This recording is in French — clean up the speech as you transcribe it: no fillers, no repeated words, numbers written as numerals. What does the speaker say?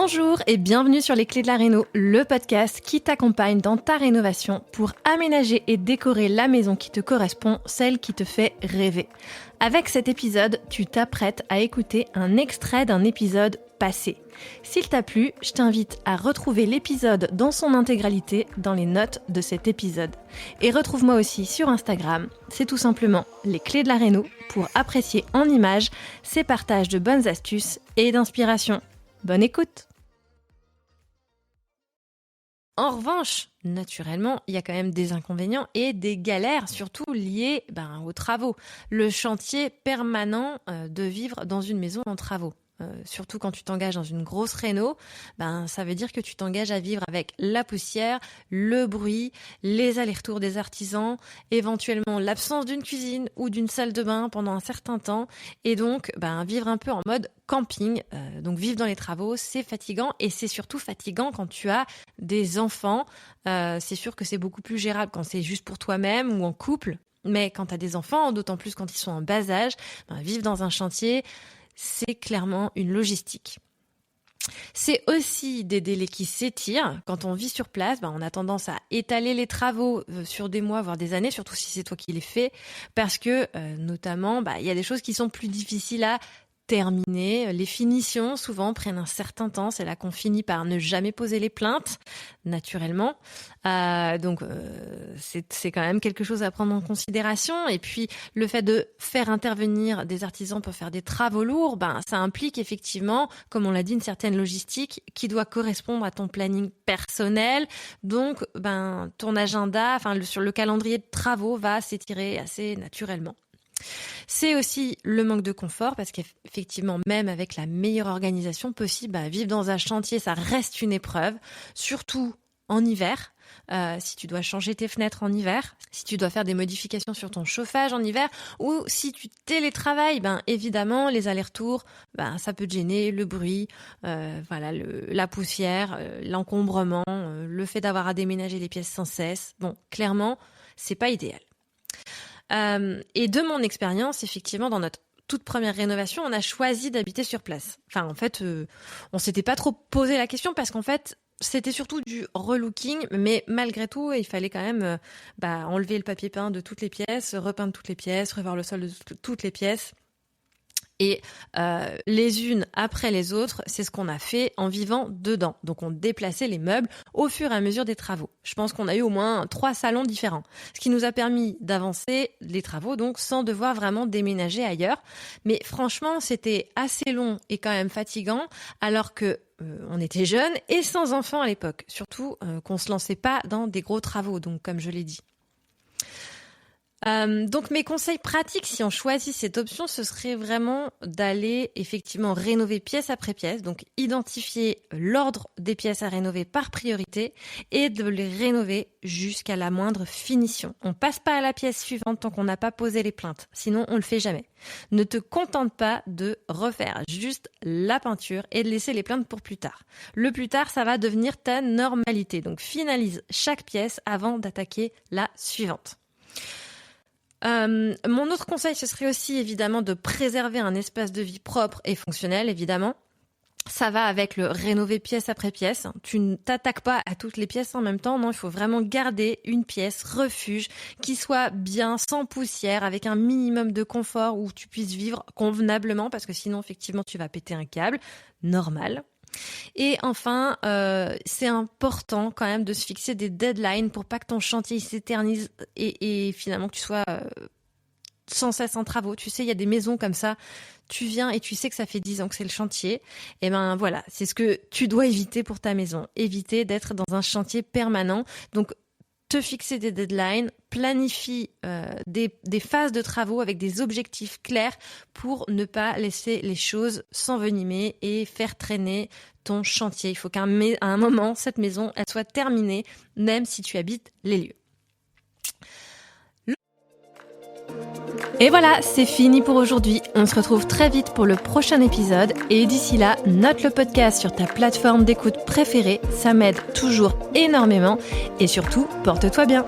Bonjour et bienvenue sur Les Clés de la Réno, le podcast qui t'accompagne dans ta rénovation pour aménager et décorer la maison qui te correspond, celle qui te fait rêver. Avec cet épisode, tu t'apprêtes à écouter un extrait d'un épisode passé. S'il t'a plu, je t'invite à retrouver l'épisode dans son intégralité dans les notes de cet épisode. Et retrouve-moi aussi sur Instagram, c'est tout simplement Les Clés de la Réno pour apprécier en images ces partages de bonnes astuces et d'inspiration. Bonne écoute! En revanche, naturellement, il y a quand même des inconvénients et des galères, surtout liées aux travaux. Le chantier permanent de vivre dans une maison en travaux. Surtout quand tu t'engages dans une grosse réno, ça veut dire que tu t'engages à vivre avec la poussière, le bruit, les allers-retours des artisans, éventuellement l'absence d'une cuisine ou d'une salle de bain pendant un certain temps, et donc vivre un peu en mode camping. Donc vivre dans les travaux, c'est fatigant, et c'est surtout fatigant quand tu as des enfants. C'est sûr que c'est beaucoup plus gérable quand c'est juste pour toi-même ou en couple, mais quand tu as des enfants, d'autant plus quand ils sont en bas âge, vivre dans un chantier, c'est clairement une logistique. C'est aussi des délais qui s'étirent. Quand on vit sur place, on a tendance à étaler les travaux sur des mois, voire des années, surtout si c'est toi qui les fais, parce que notamment, il y a des choses qui sont plus difficiles à terminer. Les finitions, souvent, prennent un certain temps. C'est là qu'on finit par ne jamais poser les plaintes, naturellement. Donc, c'est quand même quelque chose à prendre en considération. Et puis, le fait de faire intervenir des artisans pour faire des travaux lourds, ça implique effectivement, comme on l'a dit, une certaine logistique qui doit correspondre à ton planning personnel. Donc, ton agenda, sur le calendrier de travaux va s'étirer assez naturellement. C'est aussi le manque de confort parce qu'effectivement, même avec la meilleure organisation possible, vivre dans un chantier, ça reste une épreuve, surtout en hiver. Si tu dois changer tes fenêtres en hiver, si tu dois faire des modifications sur ton chauffage en hiver, ou si tu télétravailles, évidemment, les allers-retours, ça peut te gêner, le bruit, la poussière, l'encombrement, le fait d'avoir à déménager les pièces sans cesse. Bon, clairement, c'est pas idéal. Et de mon expérience, effectivement, dans notre toute première rénovation, on a choisi d'habiter sur place. On s'était pas trop posé la question parce qu'en fait, c'était surtout du relooking, mais malgré tout, il fallait quand même enlever le papier peint de toutes les pièces, repeindre toutes les pièces, revoir le sol de toutes les pièces. Et les unes après les autres, c'est ce qu'on a fait en vivant dedans. Donc on déplaçait les meubles au fur et à mesure des travaux. Je pense qu'on a eu au moins 3 salons différents, ce qui nous a permis d'avancer les travaux donc sans devoir vraiment déménager ailleurs. Mais franchement, c'était assez long et quand même fatigant, alors que on était jeunes et sans enfants à l'époque. Surtout qu'on se lançait pas dans des gros travaux, donc comme je l'ai dit. Donc mes conseils pratiques si on choisit cette option, ce serait vraiment d'aller effectivement rénover pièce après pièce, donc identifier l'ordre des pièces à rénover par priorité et de les rénover jusqu'à la moindre finition. On passe pas à la pièce suivante tant qu'on n'a pas posé les plaintes, sinon on le fait jamais. Ne te contente pas de refaire juste la peinture et de laisser les plaintes pour plus tard. Le plus tard, ça va devenir ta normalité, donc finalise chaque pièce avant d'attaquer la suivante. Mon autre conseil, ce serait aussi évidemment de préserver un espace de vie propre et fonctionnel, évidemment. Ça va avec le rénover pièce après pièce. Tu ne t'attaques pas à toutes les pièces en même temps. Non, il faut vraiment garder une pièce refuge qui soit bien, sans poussière, avec un minimum de confort où tu puisses vivre convenablement parce que sinon, effectivement, tu vas péter un câble. Normal. Et enfin, c'est important quand même de se fixer des deadlines pour pas que ton chantier s'éternise et finalement que tu sois sans cesse en travaux. Tu sais, il y a des maisons comme ça, tu viens et tu sais que ça fait 10 ans que c'est le chantier. Et voilà, c'est ce que tu dois éviter pour ta maison. Éviter d'être dans un chantier permanent. Donc, te fixer des deadlines, planifie des phases de travaux avec des objectifs clairs pour ne pas laisser les choses s'envenimer et faire traîner ton chantier. Il faut qu'à un moment, cette maison, elle soit terminée, même si tu habites les lieux. Et voilà, c'est fini pour aujourd'hui. On se retrouve très vite pour le prochain épisode. Et d'ici là, note le podcast sur ta plateforme d'écoute préférée. Ça m'aide toujours énormément. Et surtout, porte-toi bien.